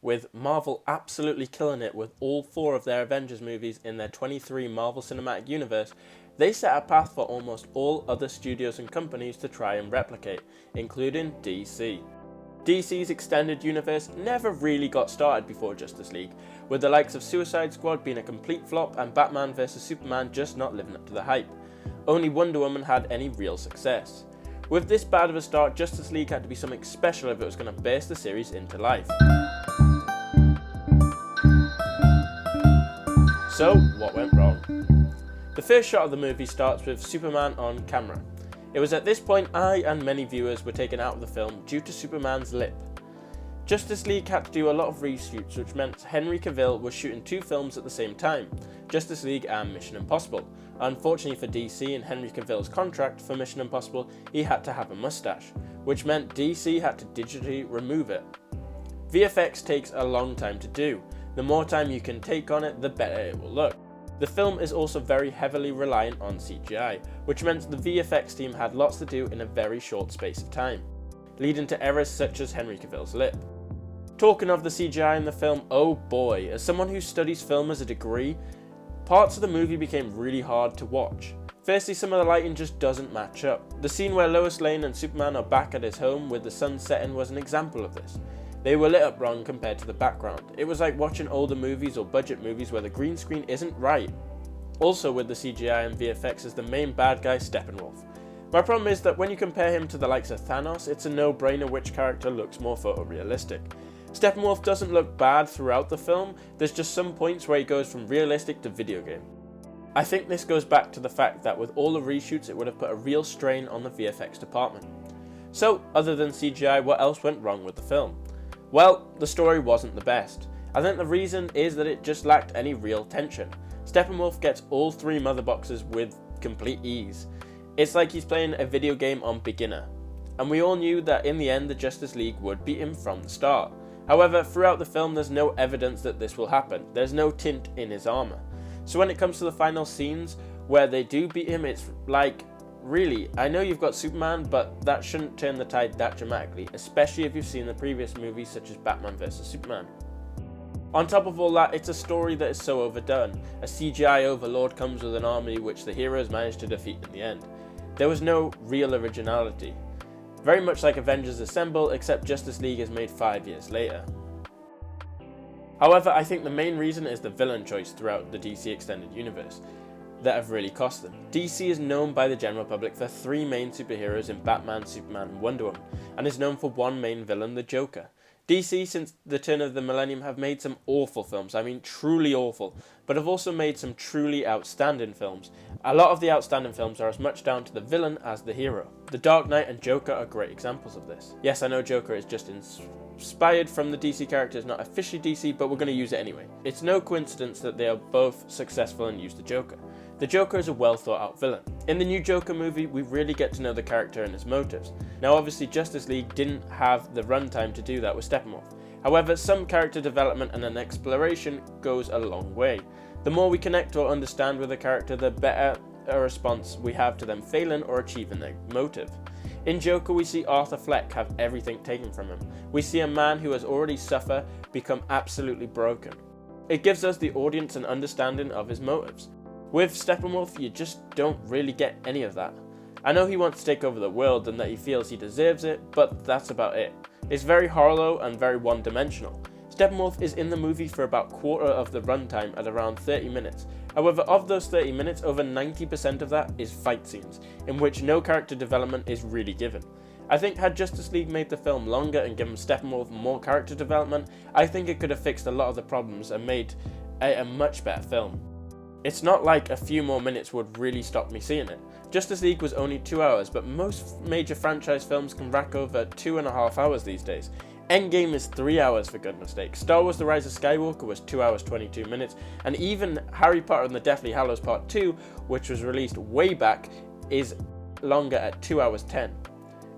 with Marvel absolutely killing it with all 4 of their Avengers movies in their 23 Marvel Cinematic Universe, they set a path for almost all other studios and companies to try and replicate, including DC. DC's extended universe never really got started before Justice League, with the likes of Suicide Squad being a complete flop and Batman vs Superman just not living up to the hype. Only Wonder Woman had any real success. With this bad of a start, Justice League had to be something special if it was going to burst the series into life. So, what went wrong? The first shot of the movie starts with Superman on camera. It was at this point I and many viewers were taken out of the film due to Superman's lip. Justice League had to do a lot of reshoots, which meant Henry Cavill was shooting 2 films at the same time, Justice League and Mission Impossible. Unfortunately for DC and Henry Cavill's contract for Mission Impossible, he had to have a mustache, which meant DC had to digitally remove it. VFX takes a long time to do. The more time you can take on it, the better it will look. The film is also very heavily reliant on CGI, which meant the VFX team had lots to do in a very short space of time, leading to errors such as Henry Cavill's lip. Talking of the CGI in the film, oh boy, as someone who studies film as a degree, parts of the movie became really hard to watch. Firstly, some of the lighting just doesn't match up. The scene where Lois Lane and Superman are back at his home with the sun setting was an example of this. They were lit up wrong compared to the background. It was like watching older movies or budget movies where the green screen isn't right. Also with the CGI and VFX is the main bad guy, Steppenwolf. My problem is that when you compare him to the likes of Thanos, it's a no-brainer which character looks more photorealistic. Steppenwolf doesn't look bad throughout the film, there's just some points where he goes from realistic to video game. I think this goes back to the fact that with all the reshoots it would have put a real strain on the VFX department. So, other than CGI, what else went wrong with the film? Well, the story wasn't the best. I think the reason is that it just lacked any real tension. Steppenwolf gets all 3 mother boxes with complete ease. It's like he's playing a video game on beginner. And we all knew that in the end the Justice League would beat him from the start. However, throughout the film there's no evidence that this will happen. There's no tint in his armour. So when it comes to the final scenes where they do beat him, it's like, really, I know you've got Superman, but that shouldn't turn the tide that dramatically, especially if you've seen the previous movies such as Batman vs Superman. On top of all that, it's a story that is so overdone. A CGI overlord comes with an army which the heroes managed to defeat in the end. There was no real originality. Very much like Avengers Assemble, except Justice League is made 5 years later. However, I think the main reason is the villain choice throughout the DC Extended Universe that have really cost them. DC is known by the general public for 3 main superheroes in Batman, Superman and Wonder Woman, and is known for one main villain, the Joker. DC, since the turn of the millennium, have made some awful films, I mean truly awful, but have also made some truly outstanding films. A lot of the outstanding films are as much down to the villain as the hero. The Dark Knight and Joker are great examples of this. Yes, I know Joker is just inspired from the DC characters, not officially DC, but we're going to use it anyway. It's no coincidence that they are both successful and use the Joker. The Joker is a well thought out villain. In the new Joker movie, we really get to know the character and his motives. Now obviously Justice League didn't have the runtime to do that with Steppenwolf. However, some character development and an exploration goes a long way. The more we connect or understand with a character, the better a response we have to them failing or achieving their motive. In Joker, we see Arthur Fleck have everything taken from him. We see a man who has already suffered become absolutely broken. It gives us, the audience, an understanding of his motives. With Steppenwolf, you just don't really get any of that. I know he wants to take over the world and that he feels he deserves it, but that's about it. It's very hollow and very one-dimensional. Steppenwolf is in the movie for about quarter of the runtime at around 30 minutes. However, of those 30 minutes, over 90% of that is fight scenes, in which no character development is really given. I think had Justice League made the film longer and given Steppenwolf more character development, I think it could have fixed a lot of the problems and made a much better film. It's not like a few more minutes would really stop me seeing it. Justice League was only 2 hours, but most major franchise films can rack over 2.5 hours these days. Endgame is 3 hours for goodness sake. Star Wars The Rise of Skywalker was 2 hours 22 minutes, and even Harry Potter and the Deathly Hallows Part 2, which was released way back, is longer at 2 hours 10.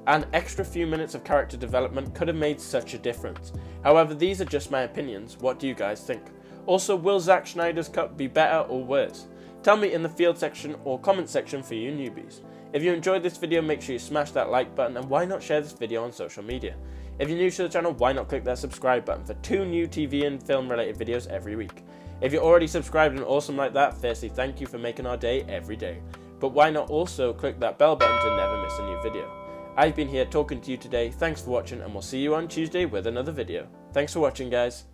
An extra few minutes of character development could have made such a difference. However, these are just my opinions. What do you guys think? Also, will Zack Snyder's cut be better or worse? Tell me in the field section or comment section for you newbies. If you enjoyed this video, make sure you smash that like button, and why not share this video on social media? If you're new to the channel, why not click that subscribe button for 2 new TV and film related videos every week. If you're already subscribed and awesome like that, firstly thank you for making our day every day. But why not also click that bell button to never miss a new video. I've been here talking to you today, thanks for watching, and we'll see you on Tuesday with another video. Thanks for watching, guys.